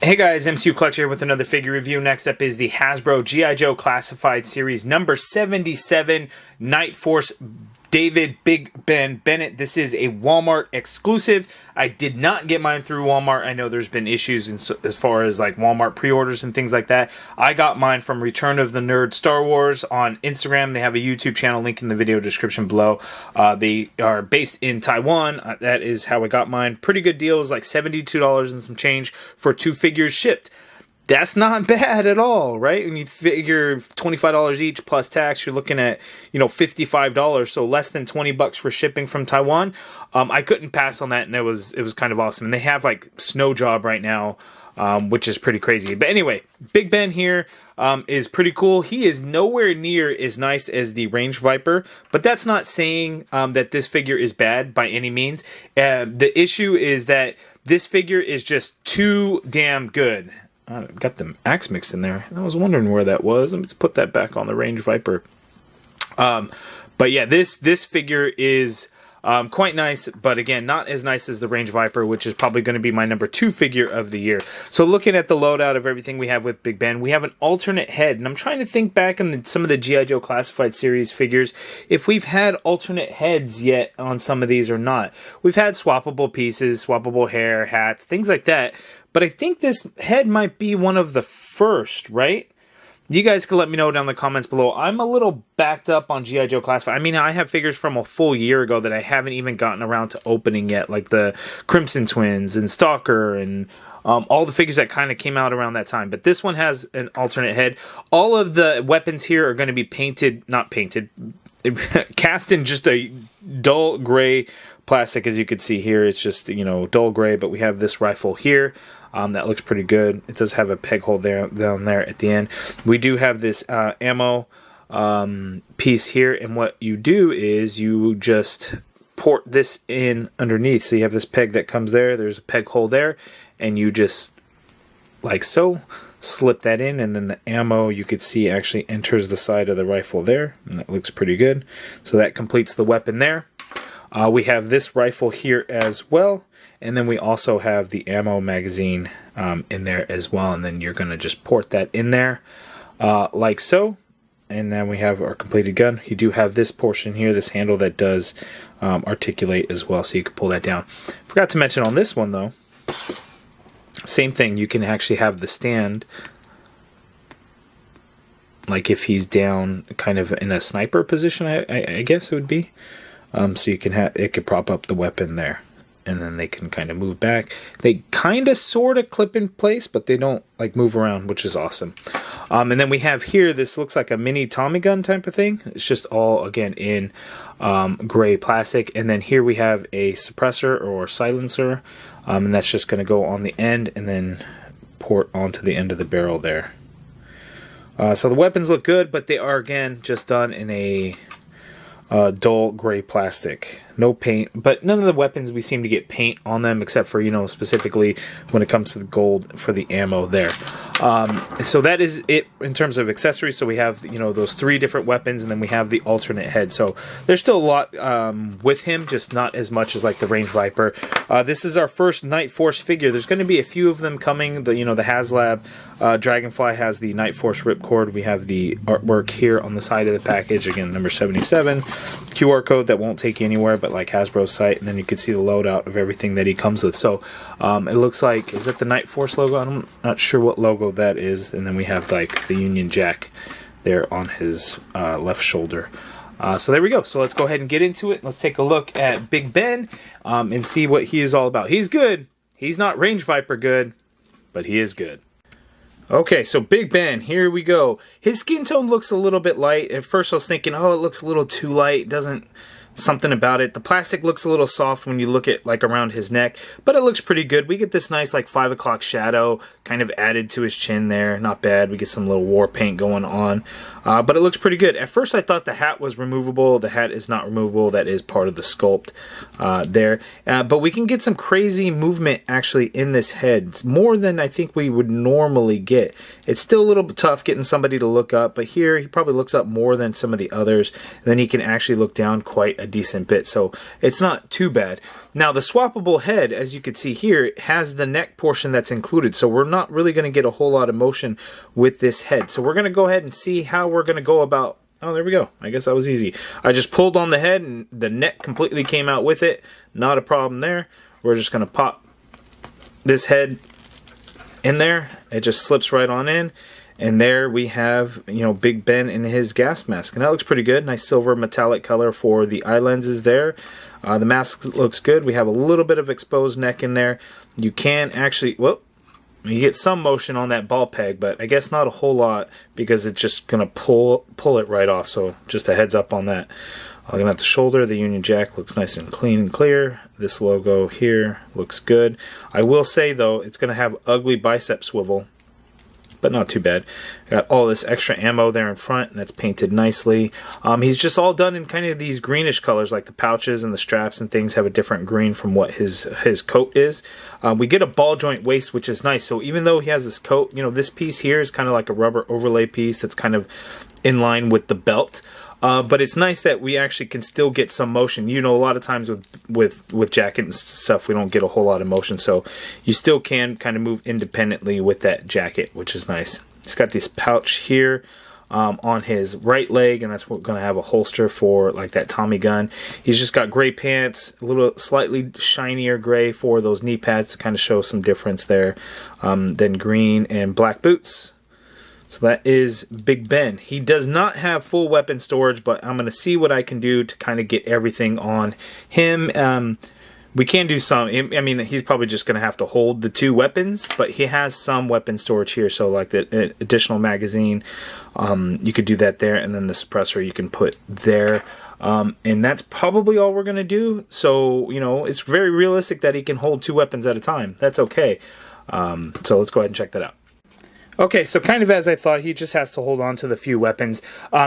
Hey guys, MCU Collector here with another figure review. Next up is the Hasbro G.I. Joe Classified Series number 77 Nightforce David Big Ben Bennett. This is a Walmart exclusive. I did not get mine through Walmart. I know there's been issues as far as like Walmart pre-orders and things like that. I got mine from Return of the Nerd Star Wars on Instagram. They have a YouTube channel, link in the video description below. They are based in Taiwan. That is how I got mine. Pretty good deal. It was like $72 and some change for 2 figures shipped. That's not bad at all, right? When you figure $25 each plus tax, you're looking at, $55, so less than $20 for shipping from Taiwan. I couldn't pass on that, and it was kind of awesome. And they have like Snow Job right now, which is pretty crazy. But anyway, Big Ben here is pretty cool. He is nowhere near as nice as the Range Viper, but that's not saying that this figure is bad by any means. The issue is that this figure is just too damn good. I got the axe mixed in there. I was wondering where that was. Let's put that back on the Range Viper. But yeah, this figure is quite nice, but again, not as nice as the Range Viper, which is probably going to be my number 2 figure of the year. So looking at the loadout of everything we have with Big Ben, we have an alternate head, and I'm trying to think back on some of the G.I. Joe Classified Series figures, if we've had alternate heads yet on some of these or not. We've had swappable pieces, swappable hair, hats, things like that, but I think this head might be one of the first, right? You guys can let me know down in the comments below. I'm a little backed up on G.I. Joe Classified. I mean, I have figures from a full year ago that I haven't even gotten around to opening yet, like the Crimson Twins and Stalker and all the figures that kind of came out around that time. But this one has an alternate head. All of the weapons here are going to be cast in just a dull gray plastic, as you can see here. It's just, dull gray, but we have this rifle here. That looks pretty good. It does have a peg hole down there at the end. We do have this ammo piece here, and what you do is you just port this in underneath. So you have this peg that comes there. There's a peg hole there, and you just, like so, slip that in, and then the ammo, you could see, actually enters the side of the rifle there, and that looks pretty good. So that completes the weapon there. We have this rifle here as well. And then we also have the ammo magazine in there as well. And then you're going to just port that in there like so. And then we have our completed gun. You do have this portion here, this handle that does articulate as well. So you can pull that down. Forgot to mention on this one, though, same thing. You can actually have the stand, like if he's down kind of in a sniper position, I guess it would be. So you can it could prop up the weapon there. And then they can kind of move back. They kind of sort of clip in place, but they don't like move around, which is awesome. And then we have here, this looks like a mini Tommy gun type of thing. It's just all, again, in gray plastic. And then here we have a suppressor or silencer. And that's just going to go on the end and then port onto the end of the barrel there. So the weapons look good, but they are, again, just done in a dull gray plastic. No paint, but none of the weapons we seem to get paint on them, except for, specifically when it comes to the gold for the ammo there. So that is it in terms of accessories. So we have, those 3 different weapons, and then we have the alternate head. So there's still a lot with him, just not as much as like the Range Viper. This is our first Nightforce figure. There's going to be a few of them coming. The HasLab Dragonfly has the Nightforce ripcord. We have the artwork here on the side of the package. Again, number 77. QR code that won't take you anywhere, but like Hasbro's site, and then you can see the loadout of everything that he comes with. So it looks like, is that the Nightforce logo? I'm not sure what logo that is. And then we have like the Union Jack there on his left shoulder. So there we go. So let's go ahead and get into it. Let's take a look at Big Ben and see what he is all about. He's good. He's not Range Viper good, but he is good. Okay, so Big Ben, here we go. His skin tone looks a little bit light. At first I was thinking, oh, it looks a little too light. Something about it. The plastic looks a little soft when you look at like around his neck, but it looks pretty good. We get this nice like 5 o'clock shadow kind of added to his chin there. Not bad. We get some little war paint going on. But it looks pretty good. At first I thought the hat was removable. The hat is not removable. That is part of the sculpt there. But we can get some crazy movement actually in this head. It's more than I think we would normally get. It's still a little bit tough getting somebody to look up, but here he probably looks up more than some of the others. And then he can actually look down quite a a decent bit, so it's not too bad. Now the swappable head, as you can see here, has the neck portion that's included, so we're not really going to get a whole lot of motion with this head. So we're going to go ahead and see how we're going to go about. Oh, there we go. I guess that was easy. I just pulled on the head and the neck completely came out with it. Not a problem there. We're just going to pop this head in there. It just slips right on in. And there we have, you know, Big Ben in his gas mask. And that looks pretty good. Nice silver metallic color for the eye lenses there. The mask looks good. We have a little bit of exposed neck in there. You can actually, well, you get some motion on that ball peg, but I guess not a whole lot because it's just going to pull it right off. So just a heads up on that. Looking at the shoulder, the Union Jack looks nice and clean and clear. This logo here looks good. I will say, though, it's going to have ugly bicep swivel, but not too bad. Got all this extra ammo there in front, and that's painted nicely. He's just all done in kind of these greenish colors, like the pouches and the straps and things have a different green from what his coat is. We get a ball joint waist, which is nice. So even though he has this coat, you know, this piece here is kind of like a rubber overlay piece that's kind of in line with the belt. But it's nice that we actually can still get some motion. You know, a lot of times with jacket and stuff, we don't get a whole lot of motion. So you still can kind of move independently with that jacket, which is nice. He's got this pouch here on his right leg, and that's going to have a holster for like that Tommy gun. He's just got gray pants, a little slightly shinier gray for those knee pads to kind of show some difference there. Then green and black boots. So that is Big Ben. He does not have full weapon storage, but I'm going to see what I can do to kind of get everything on him. We can do some. I mean, he's probably just going to have to hold the 2 weapons, but he has some weapon storage here. So like the additional magazine, you could do that there, and then the suppressor you can put there. And that's probably all we're going to do. So, you know, it's very realistic that he can hold 2 weapons at a time. That's okay. So let's go ahead and check that out. Okay, so kind of as I thought, he just has to hold on to the few weapons.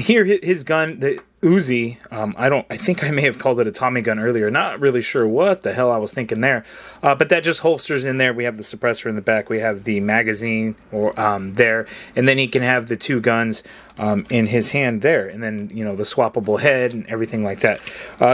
Here, his gun, the Uzi, I think I may have called it a Tommy gun earlier. Not really sure what the hell I was thinking there. But that just holsters in there. We have the suppressor in the back. We have the magazine there. And then he can have the 2 guns in his hand there. And then, you know, the swappable head and everything like that.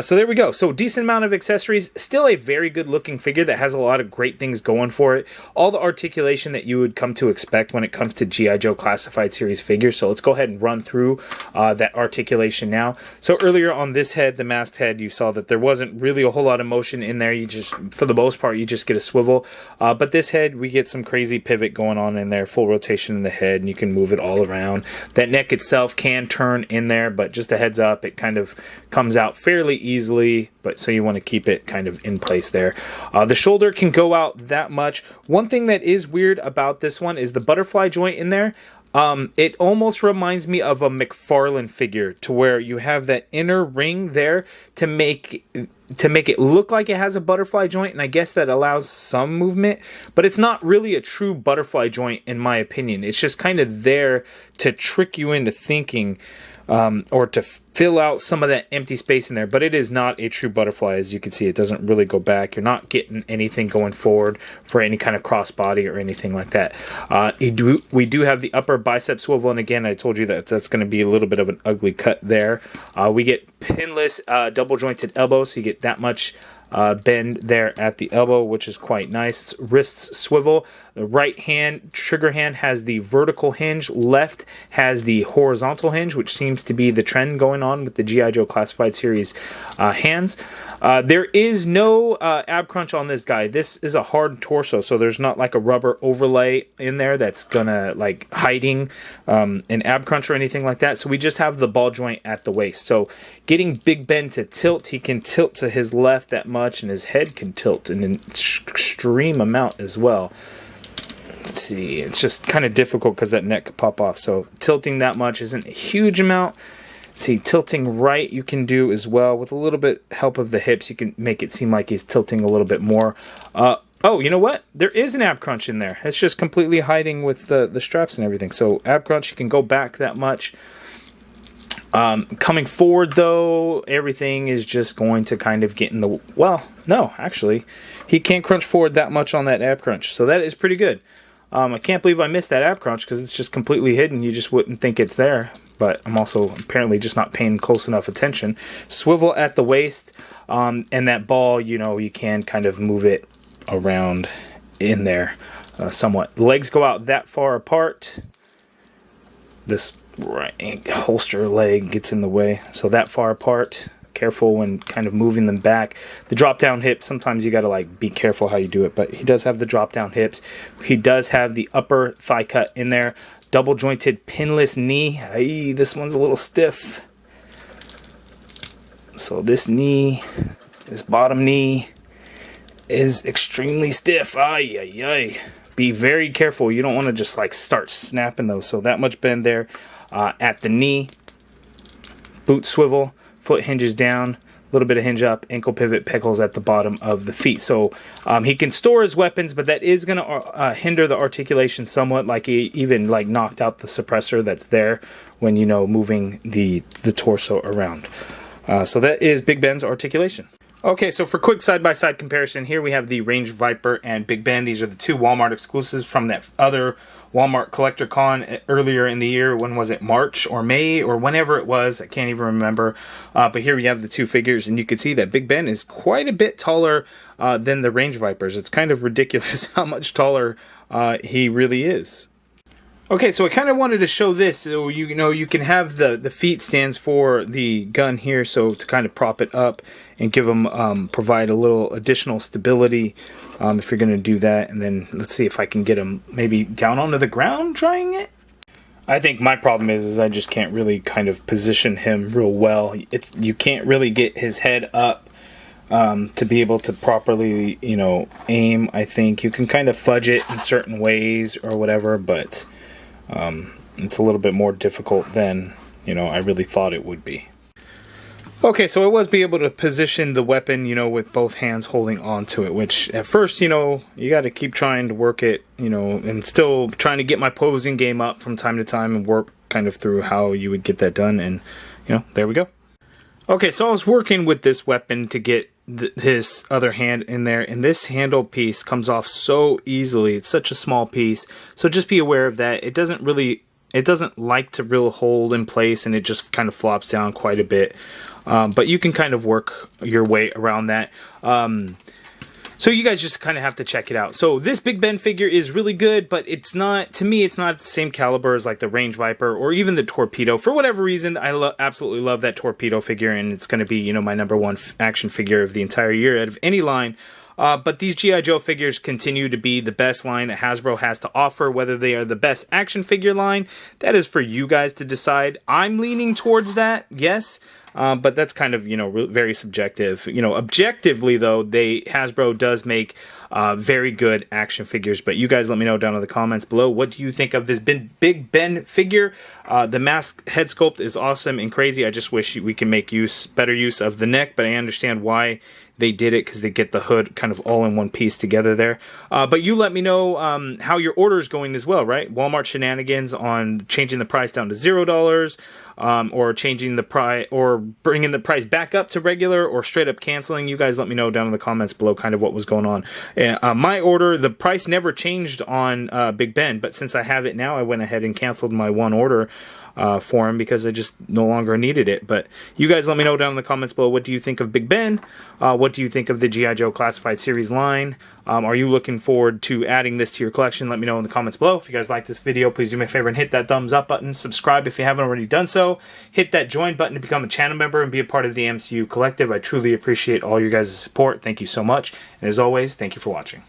So there we go. So decent amount of accessories. Still a very good looking figure that has a lot of great things going for it. All the articulation that you would come to expect when it comes to G.I. Joe Classified Series figures. So let's go ahead and run through that articulation now. So earlier on this head, the masked head, you saw that there wasn't really a whole lot of motion in there. You just, for the most part, you just get a swivel. But this head, we get some crazy pivot going on in there, full rotation in the head, and you can move it all around. That neck itself can turn in there, but just a heads up, it kind of comes out fairly easily, but so you want to keep it kind of in place there. The shoulder can go out that much. One thing that is weird about this one is the butterfly joint in there. It almost reminds me of a McFarlane figure, to where you have that inner ring there to make it look like it has a butterfly joint, and I guess that allows some movement, but it's not really a true butterfly joint in my opinion. It's just kind of there to trick you into thinking, or to fill out some of that empty space in there, but it is not a true butterfly. As you can see, it doesn't really go back. You're not getting anything going forward for any kind of crossbody or anything like that. We do have the upper bicep swivel, and again, I told you that that's going to be a little bit of an ugly cut there. We get pinless double jointed elbows, so you get that much bend there at the elbow, which is quite nice. Wrists swivel. The right hand trigger hand has the vertical hinge. Left has the horizontal hinge, which seems to be the trend going on with the G.I. Joe Classified Series hands. There is no ab crunch on this guy. This is a hard torso, so there's not like a rubber overlay in there that's gonna like hiding an ab crunch or anything like that. So we just have the ball joint at the waist. So getting Big Ben to tilt, he can tilt to his left that much, and his head can tilt an extreme amount as well. Let's see, it's just kind of difficult because that neck could pop off. So tilting that much isn't a huge amount. See, tilting right you can do as well. With a little bit help of the hips, you can make it seem like he's tilting a little bit more. Oh, you know what? There is an ab crunch in there. It's just completely hiding with the straps and everything. So ab crunch, you can go back that much. Coming forward, though, everything is just going to kind of get in the... Well, no, actually. He can't crunch forward that much on that ab crunch. So that is pretty good. I can't believe I missed that ab crunch because it's just completely hidden. You just wouldn't think it's there. but I'm also apparently just not paying close enough attention. Swivel at the waist, and that ball, you know, you can kind of move it around in there somewhat. The legs go out that far apart. This right holster leg gets in the way, so that far apart. Careful when kind of moving them back. The drop down hips, sometimes you got to like be careful how you do it, but he does have the drop down hips. He does have the upper thigh cut in there. Double jointed pinless knee. Ay, this one's a little stiff. So this knee, this bottom knee is extremely stiff. Ay, ay, ay. Be very careful. You don't want to just like start snapping those. So that much bend there at the knee. Boot swivel. Foot hinges down, a little bit of hinge up, ankle pivot, pegals at the bottom of the feet. So he can store his weapons, but that is going to hinder the articulation somewhat. Like he even like knocked out the suppressor that's there when, you know, moving the torso around. So that is Big Ben's articulation. Okay, so for quick side-by-side comparison, here we have the Range Viper and Big Ben. These are the two Walmart exclusives from that other Walmart Collector Con earlier in the year. When was it? March or May or whenever it was. I can't even remember. But here we have the two figures, and you can see that Big Ben is quite a bit taller than the Range Vipers. It's kind of ridiculous how much taller he really is. Okay, so I kind of wanted to show this. So you know, you can have the feet stands for the gun here, so to kind of prop it up and give them provide a little additional stability if you're going to do that. And then let's see if I can get him maybe down onto the ground trying it. I think my problem is I just can't really kind of position him real well. You can't really get his head up to be able to properly, you know, aim. I think you can kind of fudge it in certain ways or whatever, but it's a little bit more difficult than, you know, I really thought it would be. Okay, so I was able to position the weapon, you know, with both hands holding onto it, which at first, you know, you got to keep trying to work it, you know, and still trying to get my posing game up from time to time and work kind of through how you would get that done. And, you know, there we go. Okay, so I was working with this weapon to get his other hand in there, and this handle piece comes off so easily. It's such a small piece, so just be aware of that. It doesn't like to really hold in place, and it just kind of flops down quite a bit. But you can kind of work your way around that. So you guys just kind of have to check it out. So this Big Ben figure is really good, but it's not, to me, it's not the same caliber as like the Range Viper or even the Torpedo. For whatever reason, I absolutely love that Torpedo figure, and it's going to be, you know, my #1 action figure of the entire year out of any line. But these G.I. Joe figures continue to be the best line that Hasbro has to offer. Whether they are the best action figure line, that is for you guys to decide. I'm leaning towards that, yes. But that's kind of, you know, very subjective. You know, objectively, though, Hasbro does make very good action figures. But you guys let me know down in the comments below. What do you think of this Big Ben figure? The mask head sculpt is awesome and crazy. I just wish we can make better use of the neck, but I understand why they did it, because they get the hood kind of all in one piece together there. But you let me know how your order is going as well, right? Walmart shenanigans on changing the price down to $0, or changing the price, or bringing the price back up to regular, or straight up canceling. You guys let me know down in the comments below kind of what was going on. My order, the price never changed on Big Ben, but since I have it now, I went ahead and canceled my one order for him because I just no longer needed it. But you guys let me know down in the comments below, what do you think of Big Ben? What do you think of the G.I. Joe Classified Series line? Are you looking forward to adding this to your collection? Let me know in the comments below. If you guys like this video, please do me a favor and hit that thumbs up button. Subscribe if you haven't already done so. Hit that join button to become a channel member and be a part of the MCU collective. I truly appreciate all your guys' support. Thank you so much. And as always, thank you for watching.